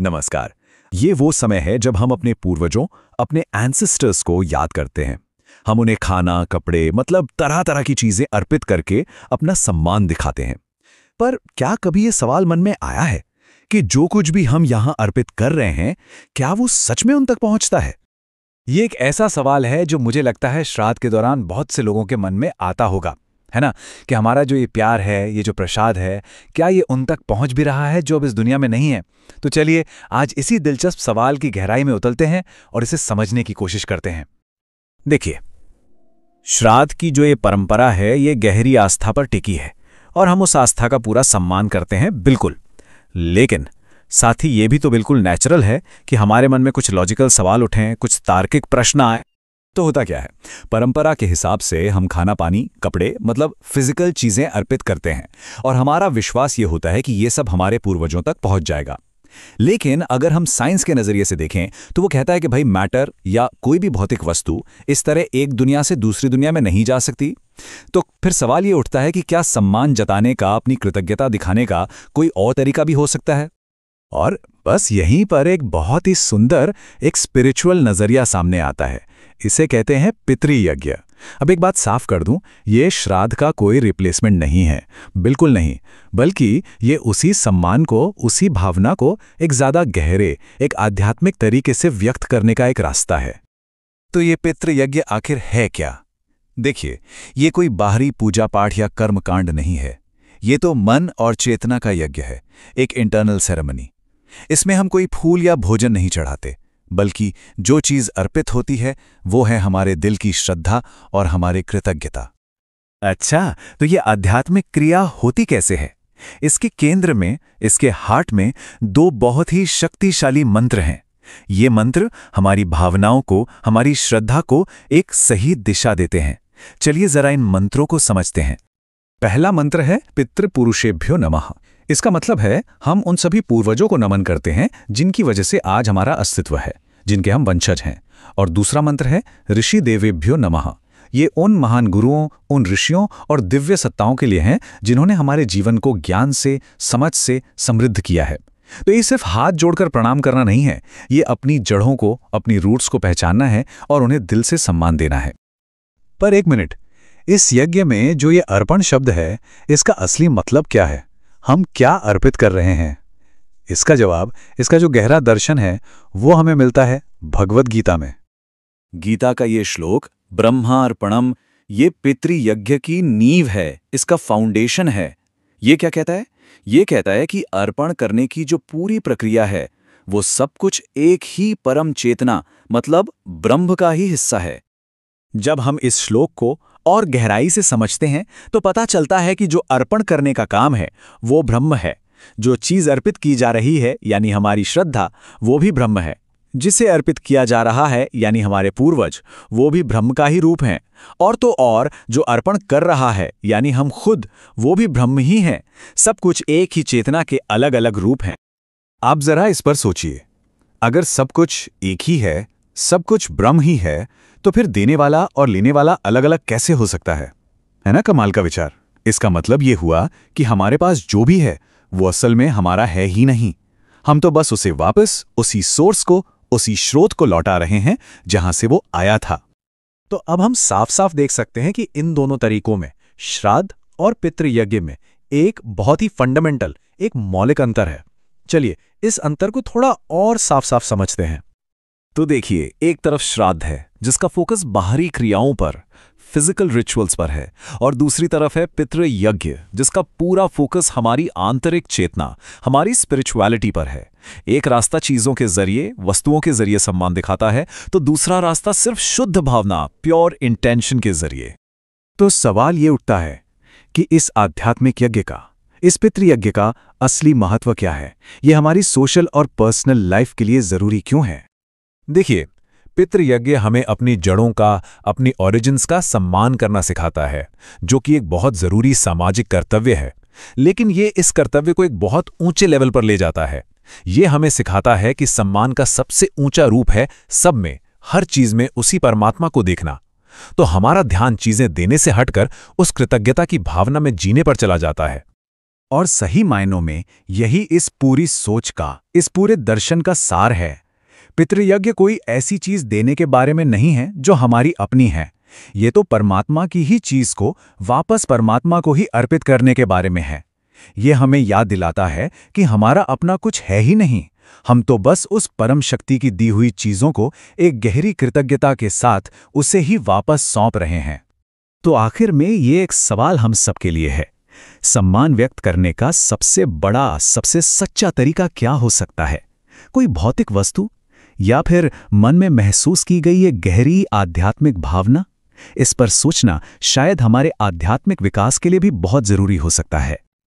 नमस्कार। ये वो समय है जब हम अपने पूर्वजों, अपने एंसेस्टर्स को याद करते हैं। हम उन्हें खाना, कपड़े मतलब तरह तरह की चीजें अर्पित करके अपना सम्मान दिखाते हैं। पर क्या कभी ये सवाल मन में आया है कि जो कुछ भी हम यहाँ अर्पित कर रहे हैं, क्या वो सच में उन तक पहुंचता है? ये एक ऐसा सवाल है जो मुझे लगता है श्राद्ध के दौरान बहुत से लोगों के मन में आता होगा, है ना? कि हमारा जो ये प्यार है, ये जो प्रसाद है, क्या ये उन तक पहुंच भी रहा है जो अब इस दुनिया में नहीं है? तो चलिए आज इसी दिलचस्प सवाल की गहराई में उतरते हैं और इसे समझने की कोशिश करते हैं। देखिए, श्राद्ध की जो ये परंपरा है, ये गहरी आस्था पर टिकी है और हम उस आस्था का पूरा सम्मान करते हैं, बिल्कुल। लेकिन साथ ही ये भी तो बिल्कुल नेचुरल है कि हमारे मन में कुछ लॉजिकल सवाल उठें, कुछ तार्किक प्रश्न आए। तो होता क्या है, परंपरा के हिसाब से हम खाना, पानी, कपड़े मतलब फिजिकल चीजें अर्पित करते हैं और हमारा विश्वास ये होता है कि ये सब हमारे पूर्वजों तक पहुंच जाएगा। लेकिन अगर हम साइंस के नजरिए से देखें तो वो कहता है कि भाई मैटर या कोई भी भौतिक वस्तु इस तरह एक दुनिया से दूसरी दुनिया में नहीं जा सकती। तो फिर सवाल ये उठता है कि क्या सम्मान जताने का, अपनी कृतज्ञता दिखाने का कोई और तरीका भी हो सकता है? और बस यहीं पर एक बहुत ही सुंदर एक स्पिरिचुअल नजरिया सामने आता है। इसे कहते हैं पितृयज्ञ। अब एक बात साफ कर दूं, ये श्राद्ध का कोई रिप्लेसमेंट नहीं है, बिल्कुल नहीं, बल्कि ये उसी सम्मान को, उसी भावना को एक ज्यादा गहरे, एक आध्यात्मिक तरीके से व्यक्त करने का एक रास्ता है। तो ये पितृयज्ञ आखिर है क्या? देखिए, ये कोई बाहरी पूजा पाठ या कर्मकांड नहीं है। ये तो मन और चेतना का यज्ञ है, एक इंटरनल सेरेमनी। इसमें हम कोई फूल या भोजन नहीं चढ़ाते, बल्कि जो चीज अर्पित होती है वो है हमारे दिल की श्रद्धा और हमारी कृतज्ञता। अच्छा, तो ये आध्यात्मिक क्रिया होती कैसे है? इसके केंद्र में, इसके हार्ट में दो बहुत ही शक्तिशाली मंत्र हैं। ये मंत्र हमारी भावनाओं को, हमारी श्रद्धा को एक सही दिशा देते हैं। चलिए जरा इन मंत्रों को समझते हैं। पहला मंत्र है पितृपुरुषेभ्यो नमः। इसका मतलब है हम उन सभी पूर्वजों को नमन करते हैं जिनकी वजह से आज हमारा अस्तित्व है, जिनके हम वंशज हैं। और दूसरा मंत्र है ऋषि देवेभ्यो नमः। ये उन महान गुरुओं, उन ऋषियों और दिव्य सत्ताओं के लिए हैं जिन्होंने हमारे जीवन को ज्ञान से, समझ से समृद्ध किया है। तो ये सिर्फ हाथ जोड़कर प्रणाम करना नहीं है, ये अपनी जड़ों को, अपनी रूट्स को पहचानना है और उन्हें दिल से सम्मान देना है। पर एक मिनट, इस यज्ञ में जो ये अर्पण शब्द है, इसका असली मतलब क्या है? हम क्या अर्पित कर रहे हैं? इसका जवाब, इसका जो गहरा दर्शन है, वो हमें मिलता है भगवद गीता में। गीता का ये श्लोक ब्रह्मार्पणम, ये पितृयज्ञ की नींव है, इसका फाउंडेशन है। ये क्या कहता है? ये कहता है कि अर्पण करने की जो पूरी प्रक्रिया है, वो सब कुछ एक ही परम चेतना मतलब ब्रह्म का ही हिस्सा है। जब हम इस श्लोक को और गहराई से समझते हैं तो पता चलता है कि जो अर्पण करने का काम है वो ब्रह्म है। जो चीज अर्पित की जा रही है यानी हमारी श्रद्धा, वो भी ब्रह्म है। जिसे अर्पित किया जा रहा है यानी हमारे पूर्वज, वो भी ब्रह्म का ही रूप हैं। और तो और जो अर्पण कर रहा है यानी हम खुद, वो भी ब्रह्म ही हैं। सब कुछ एक ही चेतना के अलग अलग रूप हैं। आप जरा इस पर सोचिए, अगर सब कुछ एक ही है, सब कुछ ब्रह्म ही है, तो फिर देने वाला और लेने वाला अलग अलग कैसे हो सकता है ना? कमाल का विचार। इसका मतलब ये हुआ कि हमारे पास जो भी है वो असल में हमारा है ही नहीं। हम तो बस उसे वापस उसी सोर्स को, उसी स्रोत को लौटा रहे हैं जहां से वो आया था। तो अब हम साफ साफ देख सकते हैं कि इन दोनों तरीकों में, श्राद्ध और पितृयज्ञ में, एक बहुत ही फंडामेंटल, एक मौलिक अंतर है। चलिए इस अंतर को थोड़ा और साफ साफ समझते हैं। तो देखिए, एक तरफ श्राद्ध है जिसका फोकस बाहरी क्रियाओं पर, फिजिकल रिचुअल्स पर है, और दूसरी तरफ है पितृयज्ञ जिसका पूरा फोकस हमारी आंतरिक चेतना, हमारी स्पिरिचुअलिटी पर है। एक रास्ता चीजों के जरिए, वस्तुओं के जरिए सम्मान दिखाता है, तो दूसरा रास्ता सिर्फ शुद्ध भावना, प्योर इंटेंशन के जरिए। तो सवाल ये उठता है कि इस आध्यात्मिक यज्ञ का, इस पितृयज्ञ का असली महत्व क्या है? ये हमारी सोशल और पर्सनल लाइफ के लिए जरूरी क्यों है? देखिए, पितृयज्ञ हमें अपनी जड़ों का, अपनी ओरिजिन्स का सम्मान करना सिखाता है, जो कि एक बहुत जरूरी सामाजिक कर्तव्य है। लेकिन ये इस कर्तव्य को एक बहुत ऊंचे लेवल पर ले जाता है। ये हमें सिखाता है कि सम्मान का सबसे ऊंचा रूप है सब में, हर चीज में उसी परमात्मा को देखना। तो हमारा ध्यान चीजें देने से हटकर उस कृतज्ञता की भावना में जीने पर चला जाता है। और सही मायनों में यही इस पूरी सोच का, इस पूरे दर्शन का सार है। पितृयज्ञ कोई ऐसी चीज देने के बारे में नहीं है जो हमारी अपनी है। ये तो परमात्मा की ही चीज को वापस परमात्मा को ही अर्पित करने के बारे में है। ये हमें याद दिलाता है कि हमारा अपना कुछ है ही नहीं, हम तो बस उस परम शक्ति की दी हुई चीजों को एक गहरी कृतज्ञता के साथ उसे ही वापस सौंप रहे हैं। तो आखिर में ये एक सवाल हम सबके लिए है, सम्मान व्यक्त करने का सबसे बड़ा, सबसे सच्चा तरीका क्या हो सकता है? कोई भौतिक वस्तु या फिर मन में महसूस की गई ये गहरी आध्यात्मिक भावना? इस पर सोचना शायद हमारे आध्यात्मिक विकास के लिए भी बहुत जरूरी हो सकता है।